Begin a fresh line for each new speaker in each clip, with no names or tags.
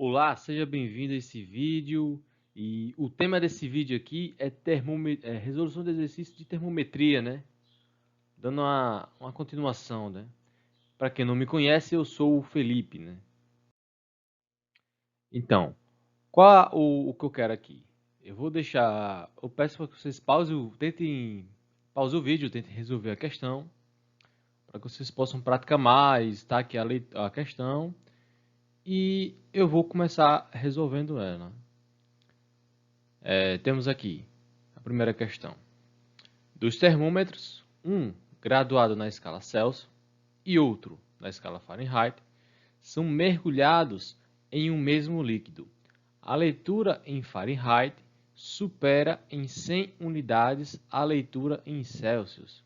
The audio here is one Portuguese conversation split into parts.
Olá, seja bem-vindo a esse vídeo. E o tema desse vídeo aqui é, resolução de exercício de termometria, né? Dando uma continuação, né? Para quem não me conhece, eu sou o Felipe, né? Então, o que eu quero aqui? Eu peço para que vocês pausem o vídeo, tentem resolver a questão, para que vocês possam praticar mais, tá? Aqui a questão e eu vou começar resolvendo ela. Temos aqui a primeira questão. Dos termômetros, um graduado na escala Celsius e outro na escala Fahrenheit, são mergulhados em um mesmo líquido. A leitura em Fahrenheit supera em 100 unidades a leitura em Celsius.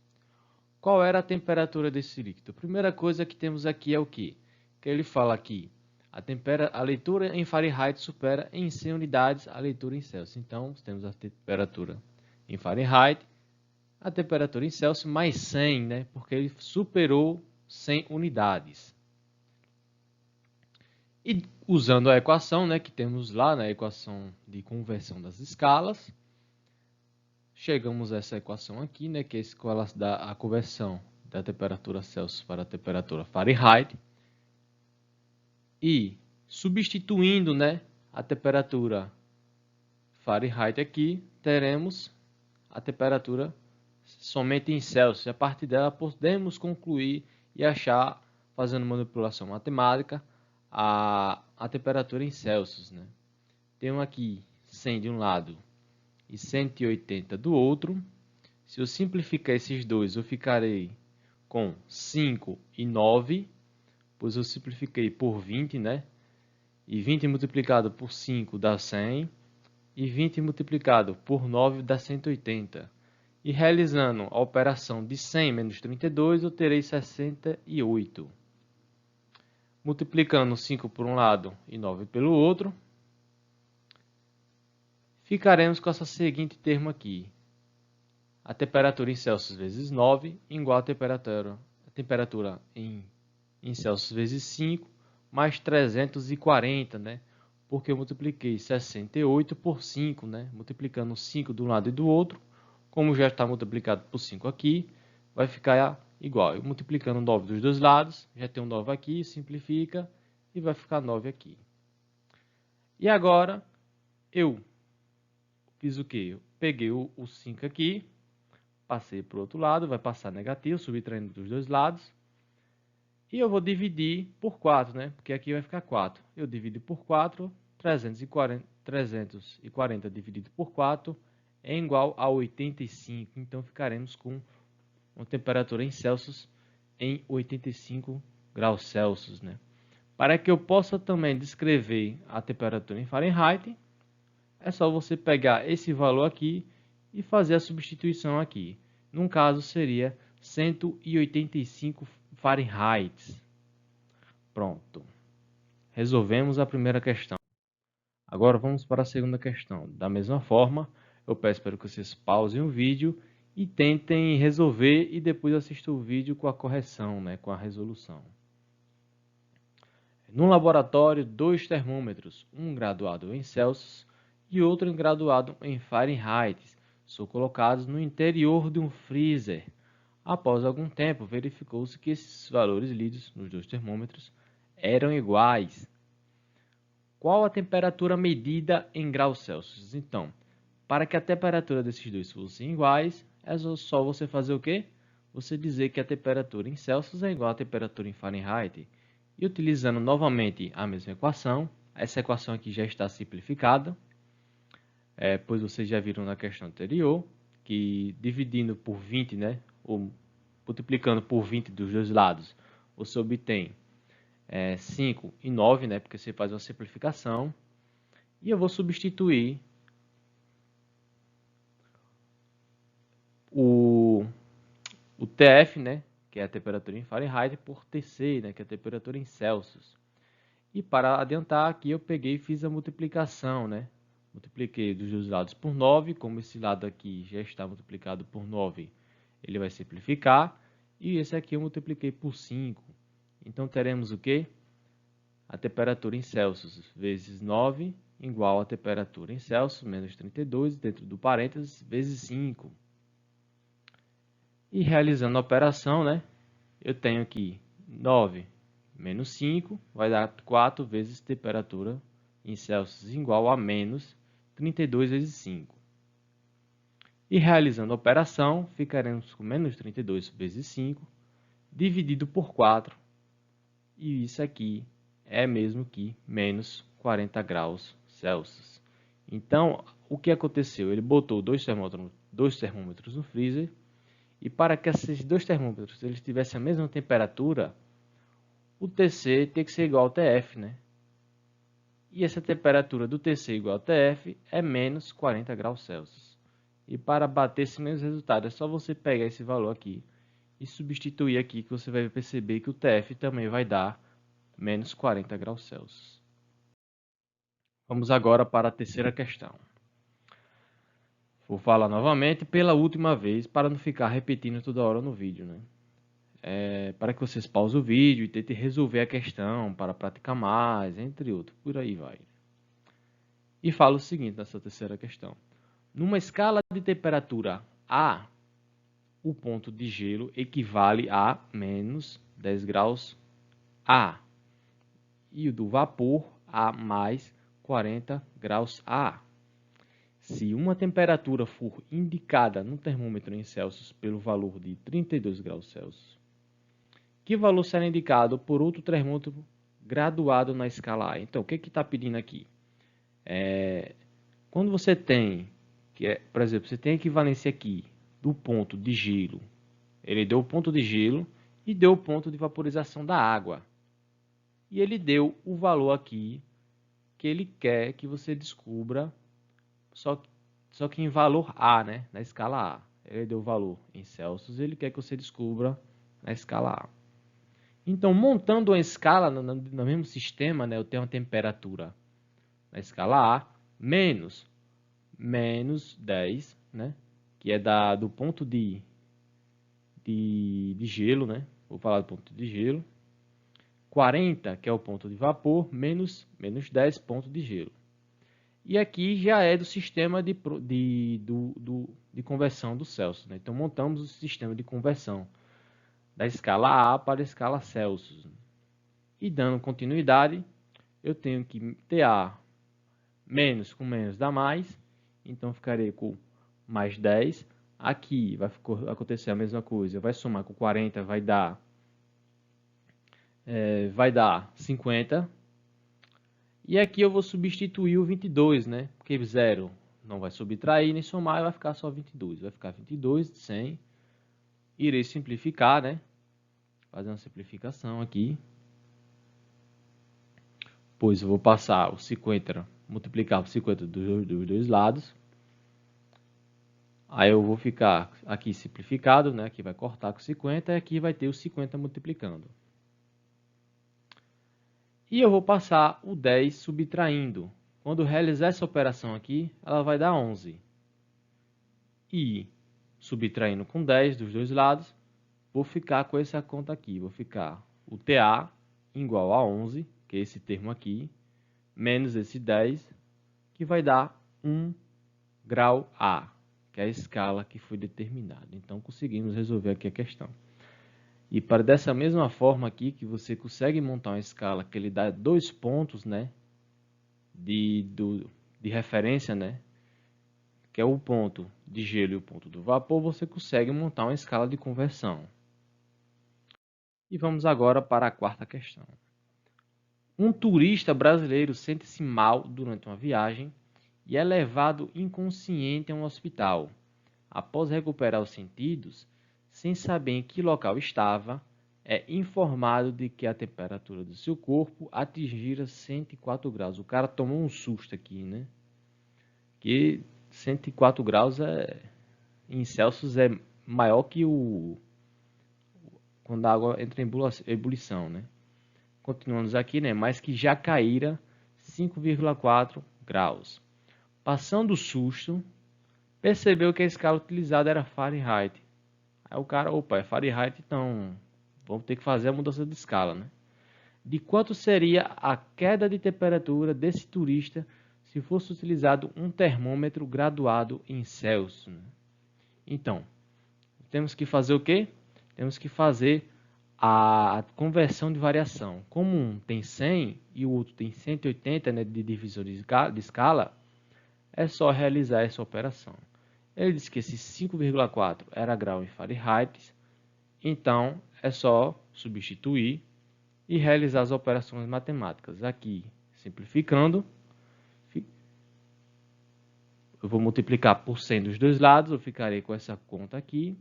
Qual era a temperatura desse líquido? A primeira coisa que temos aqui é o quê? Que ele fala aqui, a leitura em Fahrenheit supera em 100 unidades a leitura em Celsius. Então, temos a temperatura em Fahrenheit, a temperatura em Celsius mais 100, né? Porque ele superou 100 unidades. E usando a equação, né, que temos lá na equação de conversão das escalas, chegamos a essa equação aqui, né, que é a conversão da temperatura Celsius para a temperatura Fahrenheit. E substituindo, né, a temperatura Fahrenheit aqui, teremos a temperatura somente em Celsius. A partir dela podemos concluir e achar, fazendo manipulação matemática, a temperatura em Celsius, né? Tenho aqui 100 de um lado e 180 do outro. Se eu simplificar esses dois, eu ficarei com 5 e 9, pois eu simplifiquei por 20, né? E 20 multiplicado por 5 dá 100, e 20 multiplicado por 9 dá 180. E realizando a operação de 100 menos 32, eu terei 68. Multiplicando 5 por um lado e 9 pelo outro, ficaremos com essa seguinte termo aqui. A temperatura em Celsius vezes 9 igual a temperatura em Celsius vezes 5 mais 340, né? Porque eu multipliquei 68 por 5, né? Multiplicando 5 de um lado e do outro, como já está multiplicado por 5 aqui, vai ficar igual. Eu multiplicando 9 dos dois lados, já tem um 9 aqui, simplifica e vai ficar 9 aqui. E agora, eu fiz o quê? Eu peguei o 5 aqui, passei para o outro lado, vai passar negativo, subtraindo dos dois lados. E eu vou dividir por 4, né? Porque aqui vai ficar 4. Eu divido por 4, 340 dividido por 4 é igual a 85. Então, ficaremos com uma temperatura em Celsius em 85 graus Celsius, né? Para que eu possa também descrever a temperatura em Fahrenheit, é só você pegar esse valor aqui e fazer a substituição aqui. Num caso, seria 185 Fahrenheit. Pronto. Resolvemos a primeira questão. Agora vamos para a segunda questão. Da mesma forma, eu peço para que vocês pausem o vídeo e tentem resolver e depois assistam o vídeo com a correção, né, com a resolução. No laboratório, dois termômetros, um graduado em Celsius e outro graduado em Fahrenheit, são colocados no interior de um freezer. Após algum tempo, verificou-se que esses valores lidos nos dois termômetros eram iguais. Qual a temperatura medida em graus Celsius? Então, para que a temperatura desses dois fossem iguais, é só você fazer o quê? Você dizer que a temperatura em Celsius é igual à temperatura em Fahrenheit. E utilizando novamente a mesma equação, essa equação aqui já está simplificada, pois vocês já viram na questão anterior, que dividindo por 20, né, ou multiplicando por 20 dos dois lados, você obtém 5 e 9, né, porque você faz uma simplificação. E eu vou substituir o TF, né, que é a temperatura em Fahrenheit, por TC, né, que é a temperatura em Celsius. E para adiantar aqui, eu peguei e fiz a multiplicação, né? Multipliquei dos dois lados por 9, como esse lado aqui já está multiplicado por 9, ele vai simplificar. E esse aqui eu multipliquei por 5. Então, teremos o quê? a temperatura em Celsius vezes 9 igual a temperatura em Celsius menos 32, dentro do parênteses, vezes 5. E realizando a operação, né, eu tenho aqui 9 menos 5, vai dar 4 vezes temperatura em Celsius igual a menos 32 vezes 5. E realizando a operação, ficaremos com menos 32 vezes 5, dividido por 4. E isso aqui é mesmo que menos 40 graus Celsius. Então, o que aconteceu? Ele botou dois termômetros no freezer, e para que esses dois termômetros eles tivessem a mesma temperatura, o TC tem que ser igual ao TF, né? E essa temperatura do TC igual ao TF é menos 40 graus Celsius. E para bater esse mesmo resultado, é só você pegar esse valor aqui e substituir aqui, que você vai perceber que o TF também vai dar menos 40 graus Celsius. Vamos agora para a terceira questão. Vou falar novamente pela última vez, para não ficar repetindo toda hora no vídeo, né? Para que vocês pausem o vídeo e tentem resolver a questão para praticar mais, entre outros, por aí vai. E fala o seguinte nessa terceira questão. Numa escala de temperatura A, o ponto de gelo equivale a menos 10 graus A e o do vapor a mais 40 graus A. Se uma temperatura for indicada no termômetro em Celsius pelo valor de 32 graus Celsius, que valor será indicado por outro termômetro graduado na escala A? Então, o que está pedindo aqui? Quando você tem, por exemplo, você tem a equivalência aqui do ponto de gelo. Ele deu o ponto de gelo e deu o ponto de vaporização da água. E ele deu o valor aqui que ele quer que você descubra, só que em valor A, né? Na escala A. Ele deu o valor em Celsius, ele quer que você descubra na escala A. Então, montando uma escala no mesmo sistema, né, eu tenho uma temperatura na escala A, menos 10, né, que é do ponto de gelo, né, vou falar do ponto de gelo, 40, que é o ponto de vapor, menos 10 ponto de gelo. E aqui já é do sistema de conversão do Celsius, né? Então, montamos o sistema de conversão da escala A para a escala Celsius. E dando continuidade, eu tenho que TA menos com menos dá mais, então ficarei com mais 10. Aqui vai acontecer a mesma coisa, vai somar com 40, vai dar 50. E aqui eu vou substituir o 22, né? Porque 0 não vai subtrair nem somar, vai ficar só 22. Vai ficar 22 de 100. Irei simplificar, né? Fazer uma simplificação aqui. Pois eu vou passar o 50, multiplicar por 50 dos dois lados. Aí eu vou ficar aqui simplificado, né? Aqui vai cortar com 50 e aqui vai ter o 50 multiplicando. E eu vou passar o 10 subtraindo. Quando realizar essa operação aqui, ela vai dar 11. E subtraindo com 10 dos dois lados, vou ficar com essa conta aqui. Vou ficar o TA igual a 11, que é esse termo aqui, menos esse 10, que vai dar 1 grau A, que é a escala que foi determinada. Então, conseguimos resolver aqui a questão. E para dessa mesma forma aqui, que você consegue montar uma escala que ele dá 2 pontos, né, de referência, né, que é o ponto de gelo e o ponto do vapor, você consegue montar uma escala de conversão. E vamos agora para a quarta questão. Um turista brasileiro sente-se mal durante uma viagem e é levado inconsciente a um hospital. Após recuperar os sentidos, sem saber em que local estava, é informado de que a temperatura do seu corpo atingira 104 graus. O cara tomou um susto aqui, né? Que 104 graus em Celsius é maior que quando a água entra em ebulição, né? Continuamos aqui, né? Mas que já caíra 5,4 graus. Passando o susto, percebeu que a escala utilizada era Fahrenheit. Aí o cara, opa, é Fahrenheit, então vamos ter que fazer a mudança de escala, né? de quanto seria a queda de temperatura desse turista se fosse utilizado um termômetro graduado em Celsius. Então, temos que fazer o quê? Temos que fazer a conversão de variação. Como um tem 100 e o outro tem 180, né, de divisor de escala, é só realizar essa operação. Ele disse que esse 5,4 era grau em Fahrenheit, então é só substituir e realizar as operações matemáticas. Aqui, simplificando, eu vou multiplicar por 100 dos dois lados, eu ficarei com essa conta aqui,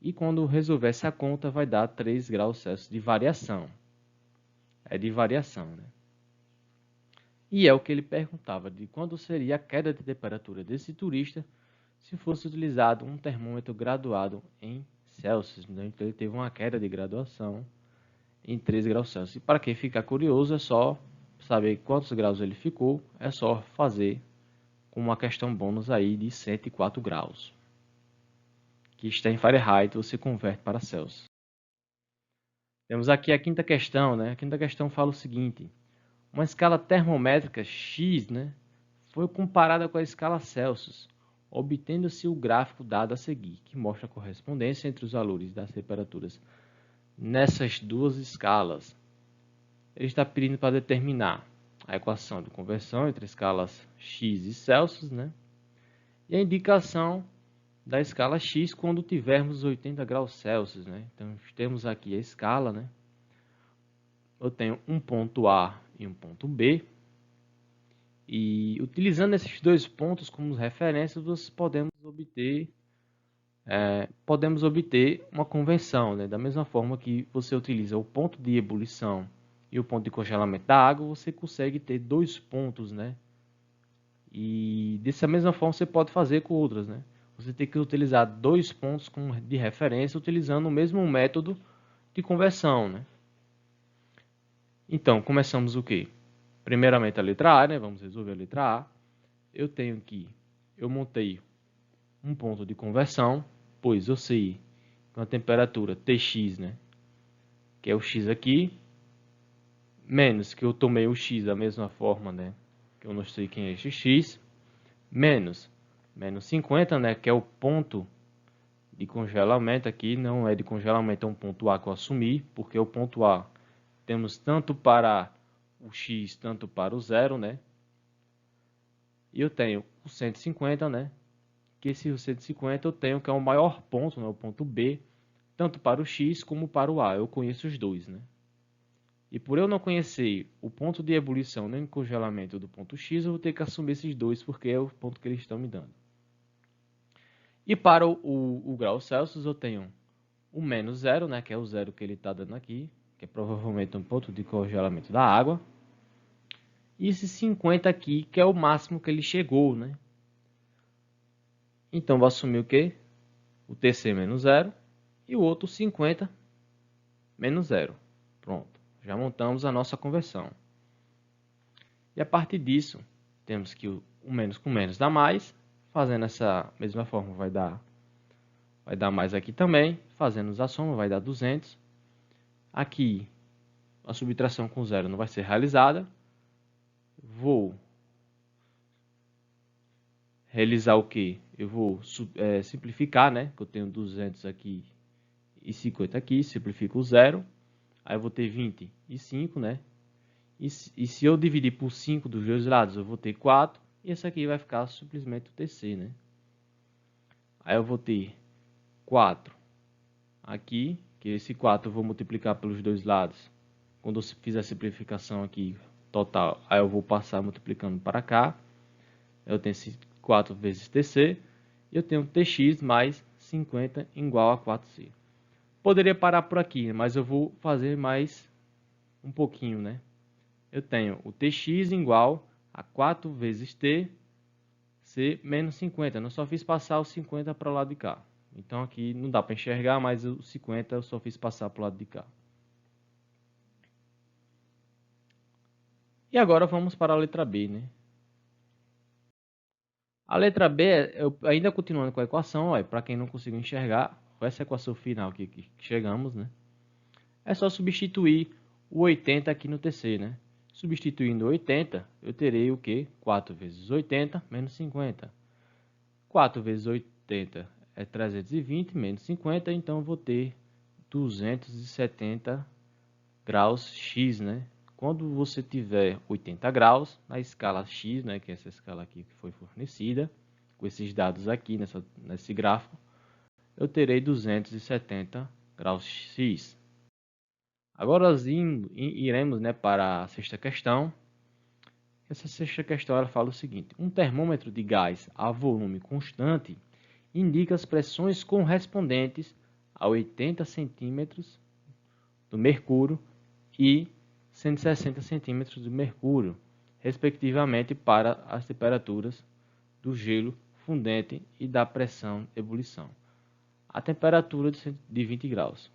e quando resolver essa conta vai dar 3 graus Celsius de variação. É de variação, né? E é o que ele perguntava, de quando seria a queda de temperatura desse turista se fosse utilizado um termômetro graduado em Celsius. Então ele teve uma queda de graduação em 3 graus Celsius. E para quem ficar curioso, é só saber quantos graus ele ficou, é só fazer com uma questão bônus aí de 104 graus. Que está em Fahrenheit, você converte para Celsius. Temos aqui a quinta questão, né? A quinta questão fala o seguinte: uma escala termométrica X, né, foi comparada com a escala Celsius, obtendo-se o gráfico dado a seguir, que mostra a correspondência entre os valores das temperaturas nessas duas escalas. Ele está pedindo para determinar a equação de conversão entre escalas X e Celsius, né, e a indicação da escala X quando tivermos 80 graus Celsius, né? Então, temos aqui a escala, né? Eu tenho um ponto A e um ponto B. E utilizando esses dois pontos como referências, nós podemos obter uma convenção, né? Da mesma forma que você utiliza o ponto de ebulição e o ponto de congelamento da água, você consegue ter dois pontos, né? E dessa mesma forma você pode fazer com outras, né? Você tem que utilizar dois pontos de referência utilizando o mesmo método de conversão, né? Então, começamos o quê? Primeiramente a letra A, né? Vamos resolver a letra A. Eu montei um ponto de conversão, pois eu sei com a temperatura Tx, né? Que é o X aqui, menos que eu tomei o X da mesma forma, né? Que eu não sei quem é este X, menos 50, né? Que é o ponto de congelamento aqui, não é de congelamento, é um ponto A que eu assumi, porque o ponto A temos tanto para o X, tanto para o zero, né? E eu tenho o 150, né? Que esse 150 eu tenho que é o maior ponto, né? O ponto B, tanto para o X como para o A. Eu conheço os dois, né? E por eu não conhecer o ponto de ebulição nem congelamento do ponto X, eu vou ter que assumir esses dois, porque é o ponto que eles estão me dando. E para o grau Celsius eu tenho o menos zero, né, que é o zero que ele está dando aqui, que é provavelmente um ponto de congelamento da água. E esse 50 aqui, que é o máximo que ele chegou, né? Então vou assumir o quê? O TC menos zero e o outro 50 menos zero. Pronto, já montamos a nossa conversão. E a partir disso, temos que o menos com menos dá mais. Fazendo essa mesma forma vai dar mais aqui também. Fazendo a soma vai dar 200. Aqui a subtração com zero não vai ser realizada. Vou realizar o que? Eu vou simplificar, né? Que eu tenho 200 aqui e 50 aqui. Simplifico o zero. Aí eu vou ter 25, né? E se eu dividir por 5 dos dois lados, eu vou ter 4. E esse aqui vai ficar simplesmente o TC, né? Aí eu vou ter 4 aqui, que esse 4 eu vou multiplicar pelos dois lados. Quando eu fizer a simplificação aqui total, aí eu vou passar multiplicando para cá. Eu tenho 4 vezes TC. E eu tenho TX mais 50 igual a 4C. Poderia parar por aqui, mas eu vou fazer mais um pouquinho, né? Eu tenho o TX igual a 4 vezes T, C menos 50. Eu só fiz passar o 50 para o lado de cá. Então aqui não dá para enxergar, mas o 50 eu só fiz passar para o lado de cá. E agora vamos para a letra B, né? A letra B, ainda continuando com a equação, para quem não conseguiu enxergar, essa equação final aqui que chegamos, né? É só substituir o 80 aqui no TC, né? Substituindo 80, eu terei o quê? 4 vezes 80 menos 50. 4 vezes 80 é 320 menos 50, então eu vou ter 270 graus X, né? Quando você tiver 80 graus, na escala X, né, que é essa escala aqui que foi fornecida, com esses dados aqui nesse gráfico, eu terei 270 graus X. Agora nós iremos, né, para a sexta questão. Essa sexta questão ela fala o seguinte: um termômetro de gás a volume constante indica as pressões correspondentes a 80 centímetros do mercúrio e 160 centímetros do mercúrio, respectivamente, para as temperaturas do gelo fundente e da pressão de ebulição. A temperatura de 20 graus.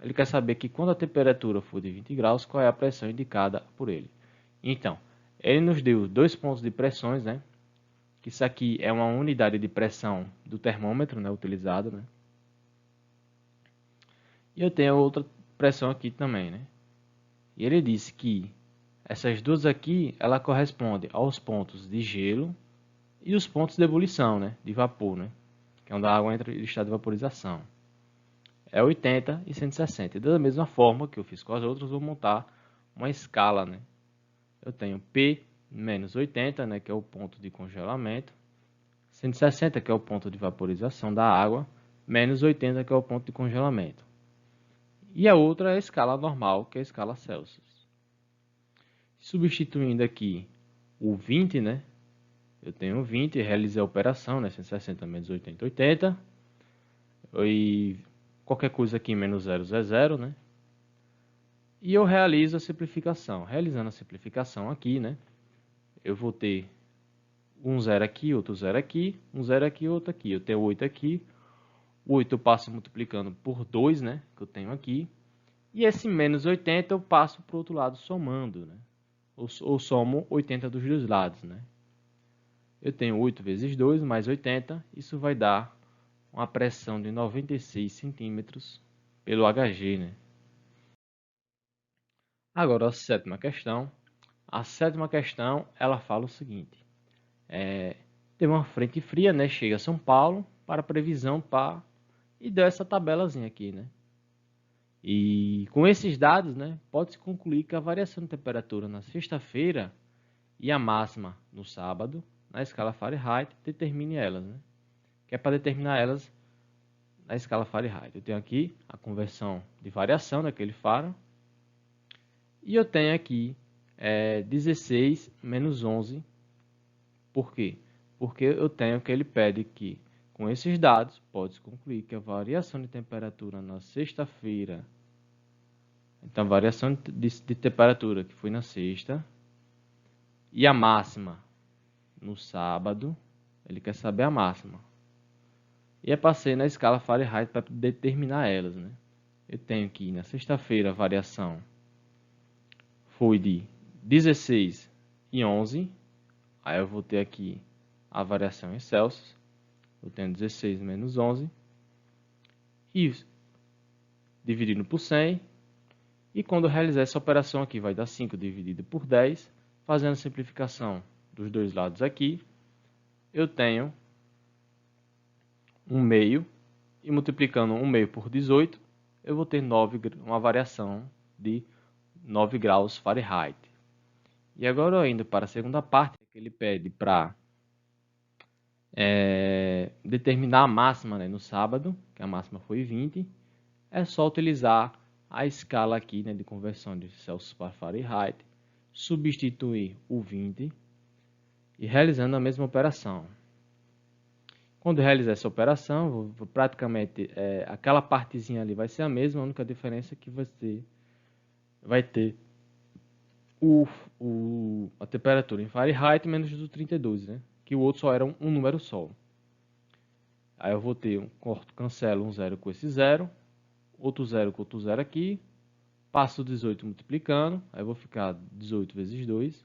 Ele quer saber que quando a temperatura for de 20 graus, qual é a pressão indicada por ele. Então, ele nos deu 2 pontos de pressões, né? Que isso aqui é uma unidade de pressão do termômetro, né, utilizado, né? E eu tenho outra pressão aqui também, né? E ele disse que essas duas aqui, ela corresponde aos pontos de gelo e os pontos de ebulição, né, de vapor, né, que é onde a água entra em estado de vaporização. É 80 e 160. E da mesma forma que eu fiz com as outras, vou montar uma escala, né? Eu tenho P menos 80, né, que é o ponto de congelamento, 160, que é o ponto de vaporização da água, menos 80, que é o ponto de congelamento. E a outra é a escala normal, que é a escala Celsius. Substituindo aqui o 20, né? Eu tenho 20, realizei a operação, né? 160 menos 80, 80. E qualquer coisa aqui menos 0 é 0, né? E eu realizo a simplificação. Realizando a simplificação aqui, né? Eu vou ter um 0 aqui, outro 0 aqui, um 0 aqui, outro aqui. Eu tenho 8 aqui. O 8 eu passo multiplicando por 2, né? Que eu tenho aqui. E esse menos 80 eu passo para o outro lado somando, né? Ou somo 80 dos dois lados, né? Eu tenho 8 vezes 2 mais 80. Isso vai dar uma pressão de 96 centímetros pelo HG, né? Agora a sétima questão. A sétima questão, ela fala o seguinte. Tem uma frente fria, né? Chega a São Paulo para previsão para... E deu essa tabelazinha aqui, né? E com esses dados, né? Pode-se concluir que a variação de temperatura na sexta-feira e a máxima no sábado, na escala Fahrenheit, determine elas, né? Que é para determinar elas na escala Fahrenheit. Eu tenho aqui a conversão de variação daquele faro. E eu tenho aqui 16 menos 11. Por quê? Porque eu tenho que ele pede que, com esses dados, pode-se concluir que a variação de temperatura na sexta-feira, então a variação de temperatura que foi na sexta, e a máxima no sábado, ele quer saber a máxima. E passei na escala Fahrenheit para determinar elas, né? Eu tenho aqui na sexta-feira a variação foi de 16 e 11. Aí eu vou ter aqui a variação em Celsius. Eu tenho 16 menos 11. E dividido por 100. E quando eu realizar essa operação aqui, vai dar 5 dividido por 10. Fazendo a simplificação dos dois lados aqui, eu tenho 1 meio. E multiplicando 1 meio por 18, eu vou ter uma variação de 9 graus Fahrenheit. E agora, indo para a segunda parte, que ele pede para determinar a máxima, né, no sábado, que a máxima foi 20, é só utilizar a escala aqui, né, de conversão de Celsius para Fahrenheit, substituir o 20 e realizando a mesma operação. Quando eu realizar essa operação, praticamente aquela partezinha ali vai ser a mesma, a única diferença é que vai ter a temperatura em Fahrenheit menos do 32, né? Que o outro só era um número só. Aí eu vou ter cancelo um 0 com esse 0, outro 0 com outro 0 aqui, passo o 18 multiplicando, aí eu vou ficar 18 vezes 2,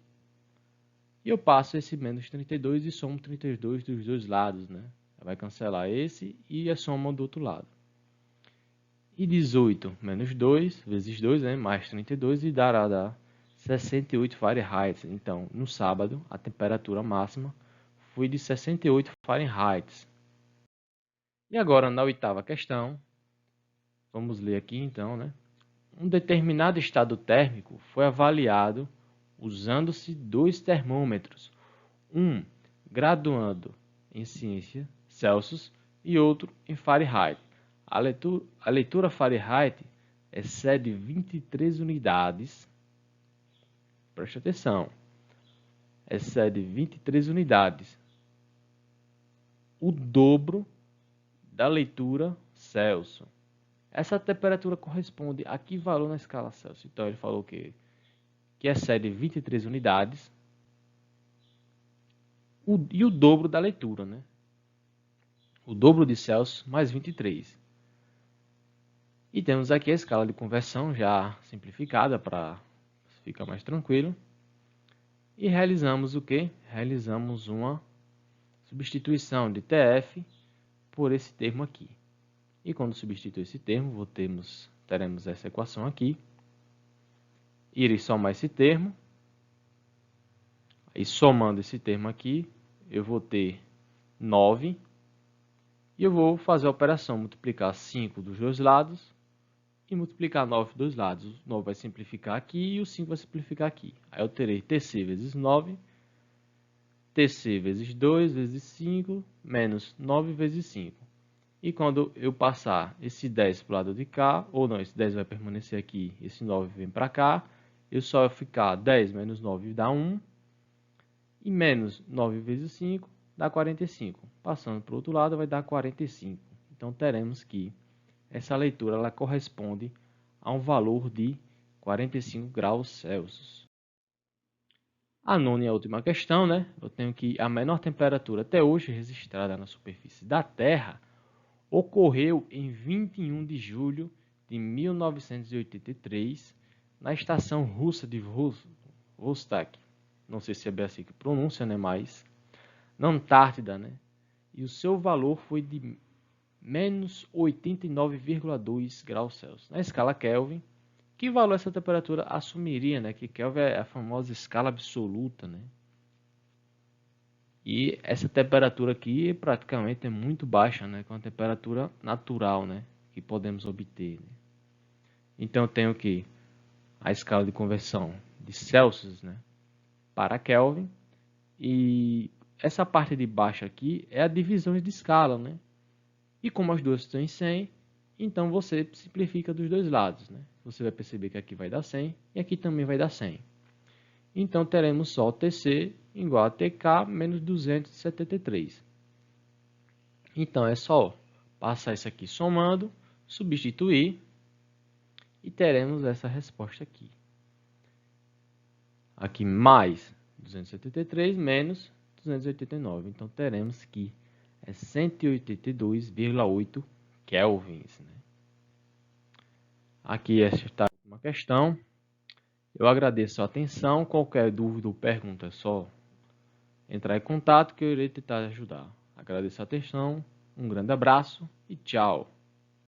e eu passo esse menos 32 e somo 32 dos dois lados, né? Vai cancelar esse e a soma do outro lado. E 18 menos 2 vezes 2, né, mais 32, e dará 68 Fahrenheit. Então, no sábado, a temperatura máxima foi de 68 Fahrenheit. E agora, na oitava questão, vamos ler aqui então, né? Um determinado estado térmico foi avaliado usando-se dois termômetros, um graduando em ciência Celsius e outro em Fahrenheit. A leitura Fahrenheit excede 23 unidades. Preste atenção. Excede 23 unidades. O dobro da leitura Celsius. Essa temperatura corresponde a que valor na escala Celsius? Então, ele falou que excede 23 unidades e o dobro da leitura, né? O dobro de Celsius mais 23. E temos aqui a escala de conversão já simplificada para ficar mais tranquilo. E realizamos o que? Realizamos uma substituição de TF por esse termo aqui. E quando substituir esse termo, teremos essa equação aqui. Irei somar esse termo. E somando esse termo aqui, eu vou ter 9. E eu vou fazer a operação multiplicar 5 dos dois lados e multiplicar 9 dos dois lados. O 9 vai simplificar aqui e o 5 vai simplificar aqui. Aí eu terei TC vezes 9, TC vezes 2 vezes 5, menos 9 vezes 5. E quando eu passar esse 10 para o lado de cá, ou não, esse 10 vai permanecer aqui, esse 9 vem para cá, eu só vou ficar 10 menos 9 dá 1, e menos 9 vezes 5 dá 45. Passando para o outro lado vai dar 45. Então teremos que essa leitura ela corresponde a um valor de 45 graus Celsius. A nona e a última questão, né? Eu tenho que a menor temperatura até hoje registrada na superfície da Terra ocorreu em 21 de julho de 1983 na estação russa de Vostok. Não sei se é bem assim que pronuncia, né? Mas na Antártida, né? E o seu valor foi de menos 89,2 graus Celsius. Na escala Kelvin, que valor essa temperatura assumiria, né? Que Kelvin é a famosa escala absoluta, né? E essa temperatura aqui praticamente é muito baixa, né? Com a temperatura natural, né? Que podemos obter. Né? Então eu tenho que a escala de conversão de Celsius, né? Para Kelvin. E essa parte de baixo aqui é a divisão de escala, né? E como as duas estão em 100, então você simplifica dos dois lados, né? Você vai perceber que aqui vai dar 100 e aqui também vai dar 100. Então teremos só TC igual a TK menos 273. Então é só passar isso aqui somando, substituir e teremos essa resposta aqui. Aqui mais 273 menos 289. Então teremos que é 182,8 kelvins. Né? Aqui está uma questão. Eu agradeço a atenção. Qualquer dúvida ou pergunta é só entrar em contato que eu irei tentar ajudar. Agradeço a atenção. Um grande abraço e tchau.